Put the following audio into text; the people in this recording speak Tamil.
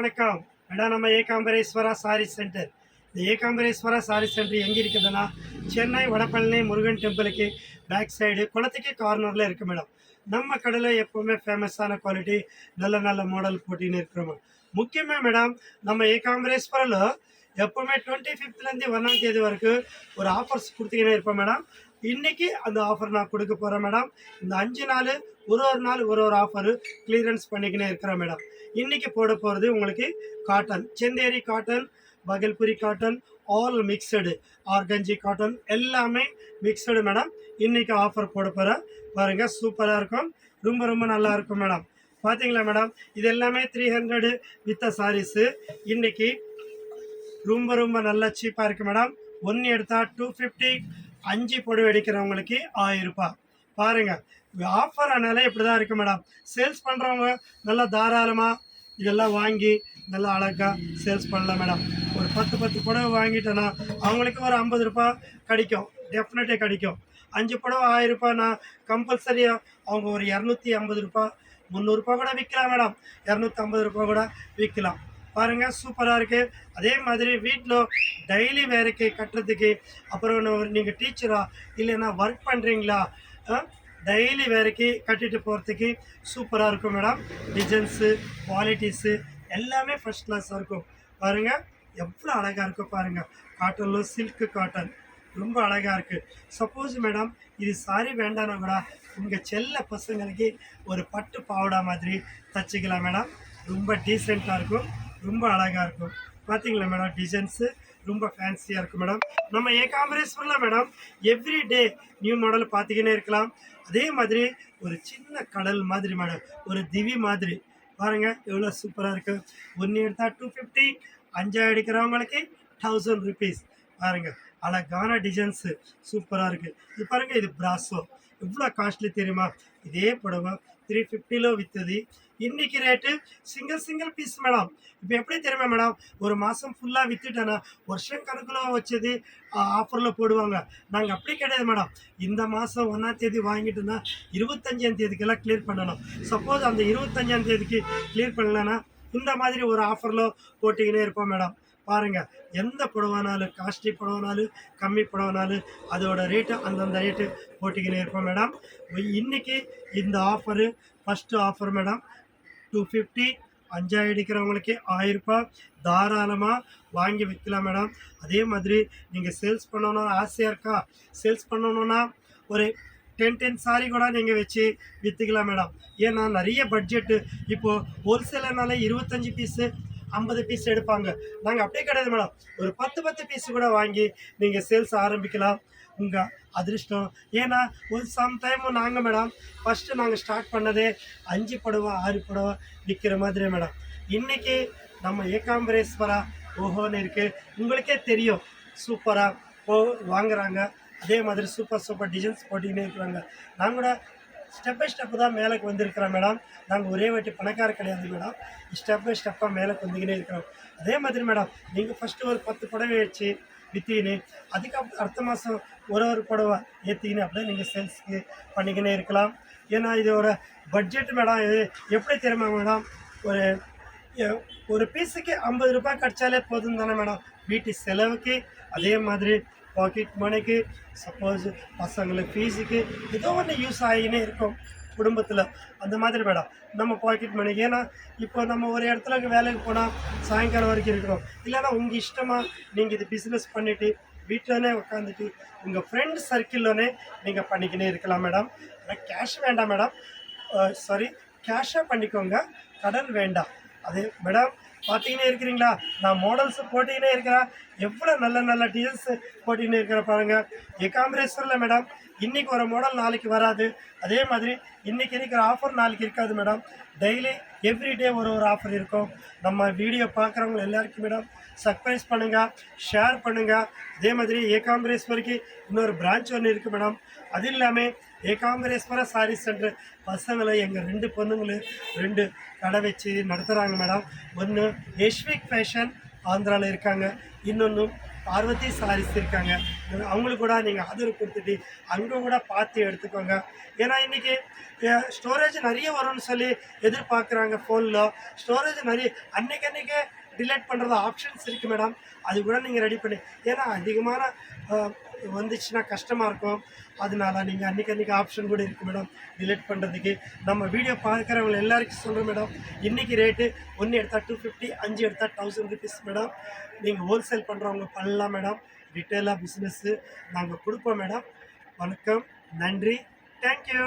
வணக்கம் மேடம். நம்ம ஏகாம்பரேஸ்வரா சாரி சென்டர். இந்த ஏகாம்பரேஸ்வரா சாரி சென்டர் எங்கே இருக்குதுன்னா, சென்னை வடபழனி முருகன் டெம்பிளுக்கு பேக் சைடு குளத்துக்கு கார்னரில் இருக்குது மேடம். நம்ம கடையில் எப்போவுமே ஃபேமஸான குவாலிட்டி நல்ல நல்ல மாடல் போட்டின்னு இருக்கிறோம். முக்கியமாக மேடம், நம்ம ஏகாம்பரேஸ்வரில் எப்போவுமே 25லேருந்து 1 வரைக்கும் ஒரு ஆஃபர்ஸ் கொடுத்தீங்கன்னே இருப்போம் மேடம். இன்றைக்கி அந்த ஆஃபர் நான் கொடுக்க போகிறேன் மேடம். இந்த 5 நாள் ஒரு நாள் ஒரு ஆஃபரு கிளியரன்ஸ் பண்ணிக்கினே இருக்கிறேன் மேடம். இன்றைக்கி போட போகிறது உங்களுக்கு cotton, Chanderi cotton, Bhagalpuri cotton, all mixed, organza cotton எல்லாமே மிக்சடு மேடம். இன்றைக்கி ஆஃபர் போட போகிறேன் பாருங்கள். சூப்பராக இருக்கும், ரொம்ப நல்லா இருக்கும் மேடம். பார்த்தீங்களா மேடம், இது எல்லாமே 300 வித்த சாரீஸு. இன்றைக்கி ரொம்ப நல்லா சீப்பாக இருக்குது மேடம். ஒன்று எடுத்தால் 250, 5 புடவை எடுக்கிறவங்களுக்கு 1000 ரூபாய். பாருங்கள், ஆஃபர் ஆனாலே இப்படி தான் இருக்குது மேடம். சேல்ஸ் பண்ணுறவங்க நல்லா தாராளமாக இதெல்லாம் வாங்கி நல்லா அழகாக சேல்ஸ் பண்ணலாம் மேடம். ஒரு 10 புடவை வாங்கிட்டோன்னா அவங்களுக்கு ஒரு 50 ரூபாய் கிடைக்கும், டெஃபினட்டாக கிடைக்கும். 5 புடவை 1000 ரூபாய்னா கம்பல்சரியாக அவங்க ஒரு 250 ரூபாய், 300 ரூபாய் கூட விற்கலாம் மேடம். 250 ரூபாய் கூட விற்கலாம். பாருங்கள், சூப்பராக இருக்குது. அதே மாதிரி வீட்டில் டெய்லி வேலைக்கு கட்டுறதுக்கு, அப்புறம் நீங்கள் டீச்சரா இல்லைன்னா ஒர்க் பண்ணுறீங்களா, டெய்லி வேலைக்கு கட்டிட்டு போகிறதுக்கு சூப்பராக இருக்கும் மேடம். டிசைன்ஸு, குவாலிட்டிஸு எல்லாமே ஃபஸ்ட் கிளாஸாக இருக்கும். பாருங்கள் எவ்வளோ அழகாக இருக்கும் பாருங்கள். காட்டனில் சில்க்கு காட்டன் ரொம்ப அழகாக இருக்குது. சப்போஸ் மேடம் இது சாரி வேண்டானா கூட உங்கள் செல்ல பசங்களுக்கு ஒரு பட்டு பாவடா மாதிரி தச்சுக்கலாம் மேடம். ரொம்ப டீசெண்டாக இருக்கும், ரொம்ப அழகாக இருக்கும். பார்த்தீங்களா மேடம், டிசைன்ஸு ரொம்ப ஃபேன்சியாக இருக்கும் மேடம். நம்ம ஏகாம்பரேஸ்வரில் மேடம் எவ்ரிடே நியூ மாடல் பார்த்திங்கன்னே இருக்கலாம். அதே மாதிரி ஒரு சின்ன கடல் மாதிரி மேடம், ஒரு திவி மாதிரி பாருங்கள் எவ்வளோ சூப்பராக இருக்குது. ஒன்று எடுத்தால் 250, 5 எடுக்கிறவங்களுக்கு 1000 ருபீஸ். பாருங்கள் அழகான டிசைன்ஸு சூப்பராக இருக்குது. இது பாருங்கள், இது பிராஸோ எவ்வளோ காஸ்ட்லி தெரியுமா? இதே புடவை 350 விற்றது. இன்றைக்கி ரேட்டு சிங்கிள் பீஸ் மேடம். இப்போ எப்படி தெரியுமா மேடம், ஒரு மாதம் ஃபுல்லாக விற்றுட்டேன்னா வருஷம் கணக்கில் வச்சது ஆஃபரில் போடுவாங்க. நாங்கள் அப்படி கிடையாது மேடம். இந்த மாதம் 1 வாங்கிட்டோன்னா 25 கிளியர் பண்ணணும். சப்போஸ் அந்த 25 கிளியர் பண்ணலன்னா இந்த மாதிரி ஒரு ஆஃபரில் போட்டிக்கினே இருப்போம் மேடம். பாருங்கள், எந்த புடவைனாலும் காஸ்ட்லி புடவைனாலும் கம்மி புடவைனாலும் அதோட ரேட்டு அந்தந்த ரேட்டு போட்டிக்கினே இருப்போம் மேடம். இன்றைக்கி இந்த ஆஃபரு ஃபஸ்ட்டு ஆஃபர் மேடம். 250, 5 எடுக்கிறவங்களுக்கு 1000 ரூபாய் தாராளமாக வாங்கி விற்கலாம் மேடம். அதே மாதிரி நீங்கள் சேல்ஸ் பண்ணணும்னு ஆசையாக இருக்கா, சேல்ஸ் பண்ணணுன்னா ஒரு 10 சாரி கூட நீங்கள் வச்சு விற்றுக்கலாம் மேடம். ஏன்னா நிறைய பட்ஜெட்டு இப்போது ஹோல்சேலர்னால 25 பீஸு 50 பீஸ் எடுப்பாங்க. நாங்கள் அப்படியே கிடையாது மேடம். ஒரு 10 பீஸு கூட வாங்கி நீங்கள் சேல்ஸ் ஆரம்பிக்கலாம். உங்கள் அதிர்ஷ்டம். ஏன்னா ஒரு சம்டைம் நாங்கள் மேடம் ஃபஸ்ட்டு நாங்கள் ஸ்டார்ட் பண்ணதே 5 புடவை 6 புடவை விற்கிற மாதிரி மேடம். இன்றைக்கி நம்ம ஏகாம்பரேஸ்வரா ஓஹோன்னு இருக்குது, உங்களுக்கே தெரியும். சூப்பராக வாங்குகிறாங்க. அதே மாதிரி சூப்பர் டிசைன்ஸ் போட்டிக்கினே இருக்கிறாங்க. நாங்கள் கூட ஸ்டெப் பை ஸ்டெப்பு தான் மேலேக்கு வந்திருக்கிறோம் மேடம். நாங்கள் ஒரே வாட்டி பணக்கார கிடையாது மேடம். ஸ்டெப் பை ஸ்டெப்பாக மேலேக்கு வந்துக்கினே இருக்கிறோம். அதே மாதிரி மேடம், நீங்கள் ஃபஸ்ட்டு ஒரு 10 புடவை வச்சு விற்றிக்கின்னு அதுக்கப்புறம் அடுத்த மாதம் ஒரு புடவை ஏற்றிக்கின்னு அப்படியே நீங்கள் சேல்ஸுக்கு பண்ணிக்கினே இருக்கலாம். ஏன்னா இதோட பட்ஜெட் மேடம் எப்படி தெரியுமா மேடம், ஒரு பீஸுக்கு 50 ரூபாய் கிடச்சாலே போதும் தானே மேடம். வீட்டு செலவுக்கு, அதே மாதிரி பாக்கெட் மணிக்கு, சப்போஸ் பசங்களுக்கு ஃபீஸுக்கு ஏதோ ஒன்று யூஸ் ஆகினே இருக்கும் குடும்பத்தில். அந்த மாதிரி மேடம் நம்ம பாக்கெட் மணிக்கு. ஏன்னா இப்போ நம்ம ஒரு இடத்துல வேலைக்கு போனால் சாயங்காலம் வரைக்கும் இருக்கிறோம். இல்லைன்னா உங்கள் இஷ்டமாக நீங்கள் இது பிஸ்னஸ் பண்ணிவிட்டு வீட்டிலனே உட்காந்துட்டு உங்கள் ஃப்ரெண்ட் சர்க்கிள்லனே நீங்கள் பண்ணிக்கினே இருக்கலாம் மேடம். ஆனால் கேஷ் வேண்டாம் மேடம். கேஷாக பண்ணிக்கோங்க, கடன் வேண்டாம். அது மேடம் பார்த்திங்கன்னே இருக்கிறீங்களா, நான் மாடல்ஸு போட்டிக்கினே இருக்கிறேன். எவ்வளோ நல்ல டிசைன்ஸு போட்டிக்கினே இருக்கிற பாருங்கள். ஏகாம்பரேஸ்வரில் மேடம் இன்றைக்கி ஒரு மாடல் நாளைக்கு வராது. அதே மாதிரி இன்றைக்கி இருக்கிற ஆஃபர் நாளைக்கு இருக்காது மேடம். டெய்லி எவ்ரிடே ஒரு ஆஃபர் இருக்கும். நம்ம வீடியோ பார்க்குறவங்க எல்லாருக்கும் மேடம் சர்ப்ரைஸ் பண்ணுங்கள், ஷேர் பண்ணுங்கள். அதே மாதிரி ஏகாம்பரேஸ்வரிக்கு இன்னொரு பிரான்ச் ஒன்று இருக்குது மேடம். அது இல்லாமல் ஏகாம்பரேஸ்வரா சாரி சென்டர் பசங்களை எங்கள் 2 பொண்ணுங்களும் 2 கடை வச்சு நடத்துகிறாங்க மேடம். ஒன்று யஷ்விக் ஃபேஷன் ஆந்திராவில் இருக்காங்க, இன்னொன்று பார்வதி சாரீஸ் இருக்காங்க. அவங்களுக்கு கூட நீங்கள் ஆதரவு கொடுத்துட்டு அங்கே கூட பார்த்து எடுத்துக்கோங்க. ஏன்னா இன்றைக்கி ஸ்டோரேஜ் நிறைய வரும்னு சொல்லி எதிர்பார்க்குறாங்க. ஃபோனில் ஸ்டோரேஜ் நிறைய அன்றைக்கே டிலேட் பண்ணுறது ஆப்ஷன்ஸ் இருக்குது மேடம். அது கூட நீங்கள் ரெடி பண்ணி, ஏன்னா அதிகமான வந்துச்சுன்னா கஷ்டமாக இருக்கும். அதனால நீங்கள் அன்றைக்கி ஆப்ஷன் கூட இருக்குது மேடம் டிலேட் பண்ணுறதுக்கு. நம்ம வீடியோ பார்க்குறவங்க எல்லாருக்கும் சொல்கிறேன் மேடம், இன்றைக்கி ரேட்டு 1 எடுத்தால் 250, 5 எடுத்தால் 1000 ருபீஸ் மேடம். நீங்கள் ஹோல்சேல் பண்ணுறவங்க பண்ணலாம் மேடம். ரிட்டெயிலாக பிஸ்னஸ்ஸு நாங்கள் கொடுப்போம் மேடம். வணக்கம், நன்றி, தேங்க்யூ.